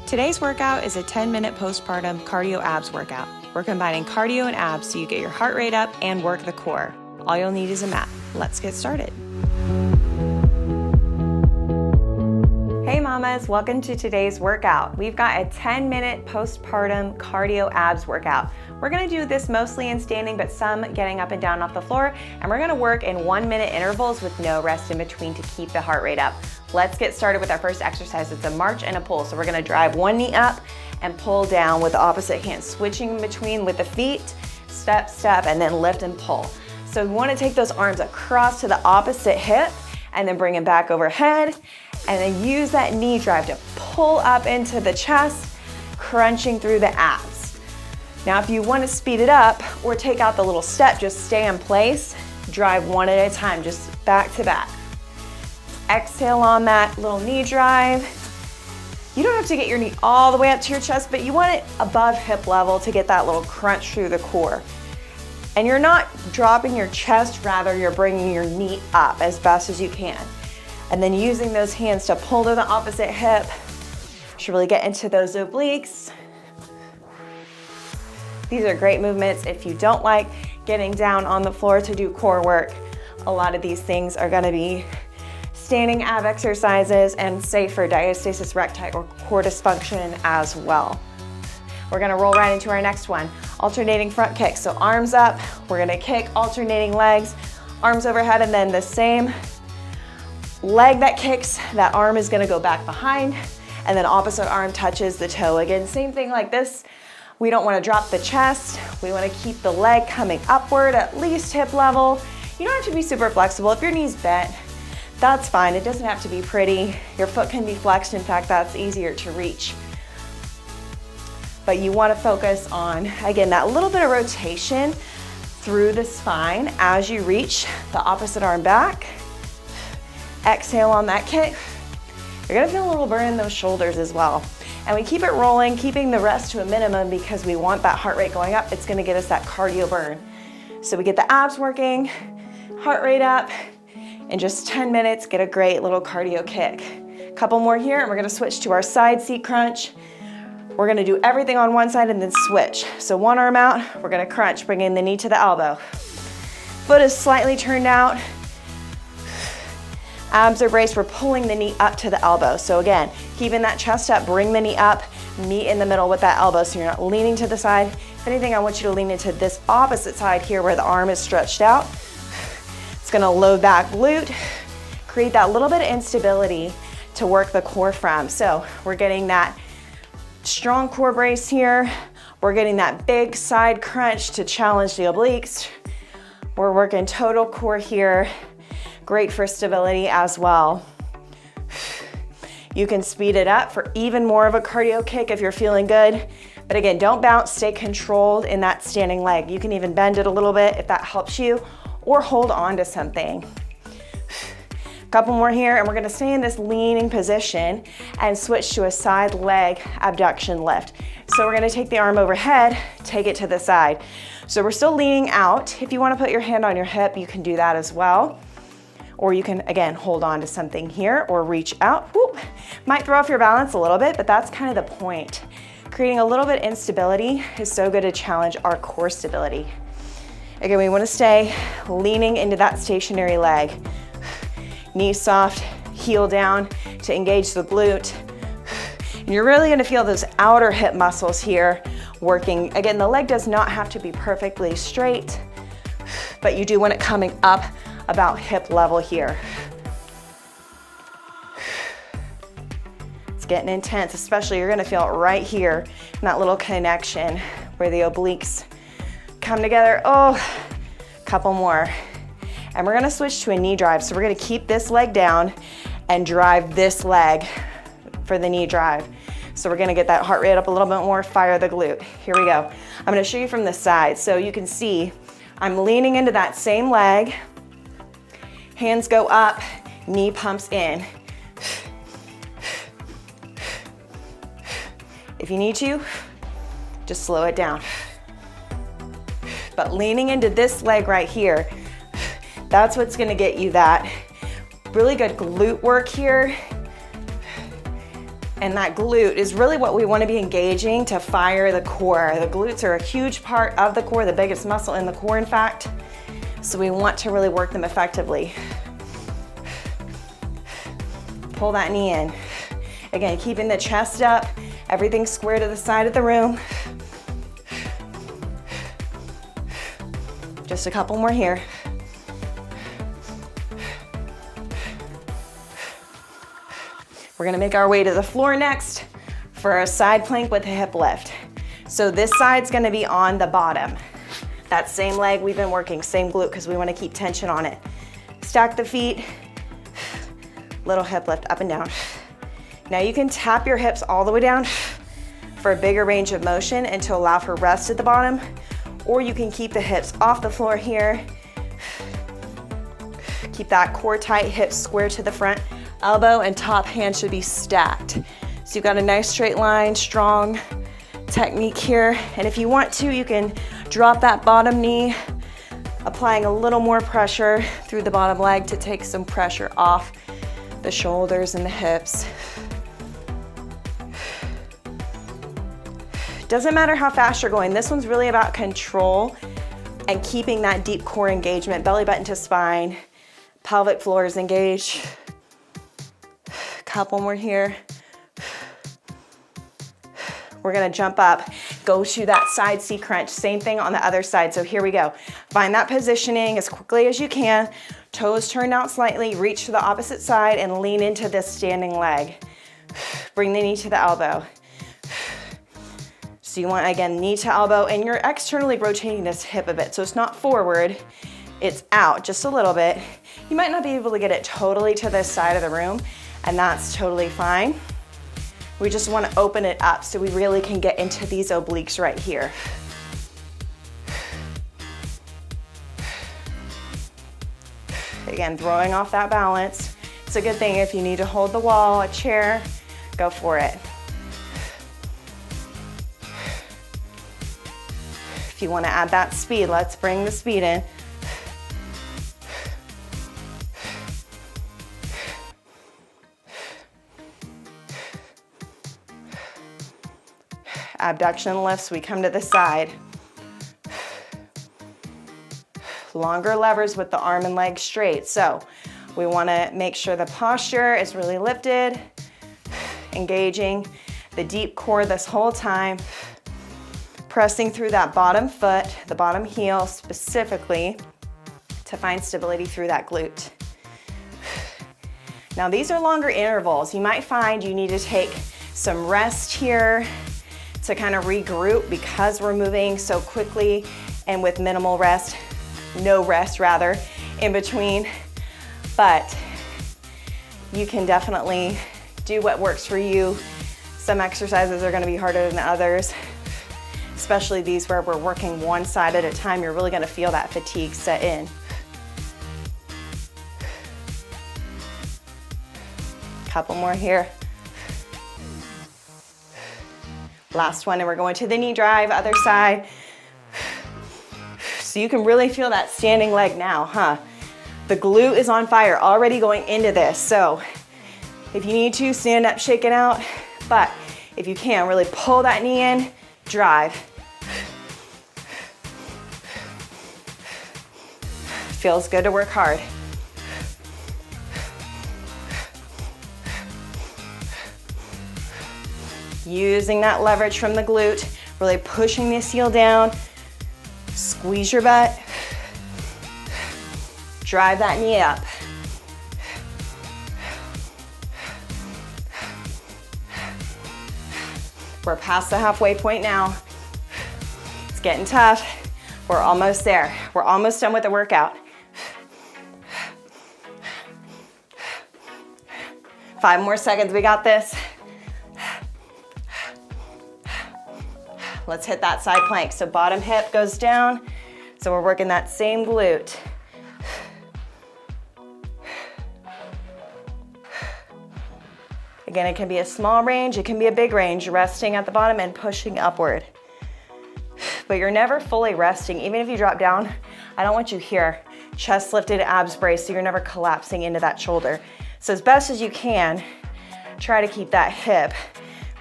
Today's workout is a 10-minute postpartum cardio abs workout. We're combining cardio and abs so you get your heart rate up and work the core. All you'll need is a mat. Let's get started. Hey mamas, welcome to today's workout. We've got a 10-minute postpartum cardio abs workout. We're gonna do this mostly in standing, but some getting up and down off the floor, and we're gonna work in 1-minute intervals with no rest in between to keep the heart rate up. Let's get started with our first exercise. It's a march and a pull. So we're gonna drive one knee up and pull down with the opposite hand, switching between with the feet, step, step, and then lift and pull. So we wanna take those arms across to the opposite hip and then bring them back overhead, and then use that knee drive to pull up into the chest, crunching through the abs. Now, if you wanna speed it up or take out the little step, just stay in place, drive one at a time, just back to back. Exhale on that little knee drive. You don't have to get your knee all the way up to your chest, but you want it above hip level to get that little crunch through the core. And you're not dropping your chest, rather you're bringing your knee up as best as you can. And then using those hands to pull to the opposite hip. Should really get into those obliques. These are great movements if you don't like getting down on the floor to do core work. A lot of these things are gonna be standing ab exercises and safe for diastasis recti or core dysfunction as well. We're gonna roll right into our next one. Alternating front kicks. So arms up, we're gonna kick, alternating legs, arms overhead, and then the same leg that kicks, that arm is gonna go back behind, and then opposite arm touches the toe. Again, same thing like this. We don't wanna drop the chest. We wanna keep the leg coming upward, at least hip level. You don't have to be super flexible. If your knee's bent, that's fine. It doesn't have to be pretty. Your foot can be flexed. In fact, that's easier to reach. But you want to focus on, again, that little bit of rotation through the spine as you reach the opposite arm back. Exhale on that kick. You're gonna feel a little burn in those shoulders as well. And we keep it rolling, keeping the rest to a minimum because we want that heart rate going up. It's gonna get us that cardio burn. So we get the abs working, heart rate up. In just 10 minutes, get a great little cardio kick. Couple more here, and we're gonna switch to our side seat crunch. We're gonna do everything on one side and then switch. So one arm out, we're gonna crunch, bringing the knee to the elbow. Foot is slightly turned out. Abs are braced, we're pulling the knee up to the elbow. So again, keeping that chest up, bring the knee up, meet in the middle with that elbow so you're not leaning to the side. If anything, I want you to lean into this opposite side here where the arm is stretched out. It's gonna load that glute, create that little bit of instability to work the core from. So we're getting that strong core brace here. We're getting that big side crunch to challenge the obliques. We're working total core here. Great for stability as well. You can speed it up for even more of a cardio kick if you're feeling good. But again, don't bounce, stay controlled in that standing leg. You can even bend it a little bit if that helps you, or hold on to something. Couple more here, and we're gonna stay in this leaning position and switch to a side leg abduction lift. So we're gonna take the arm overhead, take it to the side. So we're still leaning out. If you wanna put your hand on your hip, you can do that as well. Or you can, again, hold on to something here or reach out. Whoop. Might throw off your balance a little bit, but that's kind of the point. Creating a little bit of instability is so good to challenge our core stability. Again, we wanna stay leaning into that stationary leg. Knee soft, heel down to engage the glute. And you're really gonna feel those outer hip muscles here working. Again, the leg does not have to be perfectly straight, but you do want it coming up about hip level here. It's getting intense, especially you're gonna feel it right here in that little connection where the obliques come together. Oh, couple more. And we're gonna switch to a knee drive. So we're gonna keep this leg down and drive this leg for the knee drive. So we're gonna get that heart rate up a little bit more, fire the glute. Here we go. I'm gonna show you from the side. So you can see I'm leaning into that same leg. Hands go up, knee pumps in. If you need to, just slow it down. But leaning into this leg right here, that's what's gonna get you that really good glute work here And that glute is really what we want to be engaging to fire the core. The glutes are a huge part of the core, the biggest muscle in the core, in fact. So we want to really work them effectively. Pull that knee in. Again, keeping the chest up, everything square to the side of the room. Just a couple more here. We're gonna make our way to the floor next for a side plank with a hip lift. So this side's gonna be on the bottom. That same leg we've been working, same glute, because we wanna keep tension on it. Stack the feet, little hip lift up and down. Now you can tap your hips all the way down for a bigger range of motion and to allow for rest at the bottom, or you can keep the hips off the floor here. Keep that core tight, hips square to the front. Elbow and top hand should be stacked. So you've got a nice straight line, strong technique here. And if you want to, you can drop that bottom knee, applying a little more pressure through the bottom leg to take some pressure off the shoulders and the hips. Doesn't matter how fast you're going. This one's really about control and keeping that deep core engagement, belly button to spine, pelvic floor is engaged. Couple more here. We're gonna jump up, go to that side C crunch, same thing on the other side. So here we go. Find that positioning as quickly as you can, toes turned out slightly, reach to the opposite side and lean into this standing leg. Bring the knee to the elbow. So you want, again, knee to elbow, and you're externally rotating this hip a bit. So it's not forward, it's out just a little bit. You might not be able to get it totally to this side of the room, and that's totally fine. We just want to open it up so we really can get into these obliques right here. Again, throwing off that balance. It's a good thing if you need to hold the wall, a chair, go for it. If you want to add that speed, let's bring the speed in. Abduction lifts, we come to the side. Longer levers with the arm and leg straight. So we want to make sure the posture is really lifted, engaging the deep core this whole time, pressing through that bottom foot, the bottom heel specifically, to find stability through that glute. Now these are longer intervals. You might find you need to take some rest here to kind of regroup because we're moving so quickly and with minimal rest, no rest rather, in between. But you can definitely do what works for you. Some exercises are gonna be harder than others, especially these where we're working one side at a time. You're really gonna feel that fatigue set in. Couple more here. Last one, and we're going to the knee drive, other side. So you can really feel that standing leg now, huh? The glute is on fire, already going into this. So if you need to, stand up, shake it out. But if you can, really pull that knee in, drive. Feels good to work hard. Using that leverage from the glute, really pushing this heel down, squeeze your butt, drive that knee up. We're past the halfway point now. It's getting tough. We're almost there. We're almost done with the workout. 5 more seconds, we got this. Let's hit that side plank. So bottom hip goes down. So we're working that same glute. Again, it can be a small range, it can be a big range, resting at the bottom and pushing upward. But you're never fully resting. Even if you drop down, I don't want you here. Chest lifted, abs braced, so you're never collapsing into that shoulder. So as best as you can, try to keep that hip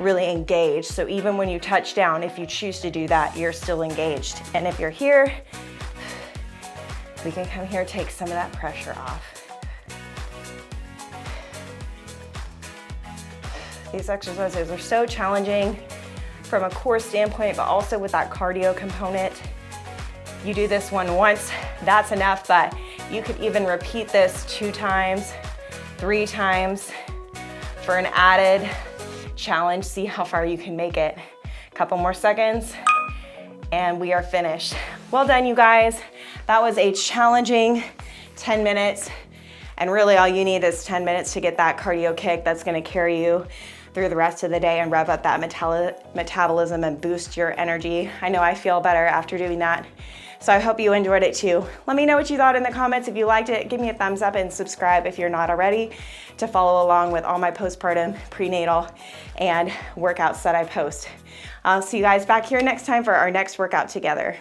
really engaged. So even when you touch down, if you choose to do that, you're still engaged. And if you're here, we can come here, take some of that pressure off. These exercises are so challenging from a core standpoint, but also with that cardio component. You do this one once, that's enough, but you could even repeat this 2 times, 3 times for an added challenge. See how far you can make it. A couple more seconds and we are finished. Well done, you guys. That was a challenging 10 minutes. And really all you need is 10 minutes to get that cardio kick that's gonna carry you through the rest of the day and rev up that metabolism and boost your energy. I know I feel better after doing that. So I hope you enjoyed it too. Let me know what you thought in the comments. If you liked it, give me a thumbs up and subscribe if you're not already to follow along with all my postpartum, prenatal, and workouts that I post. I'll see you guys back here next time for our next workout together.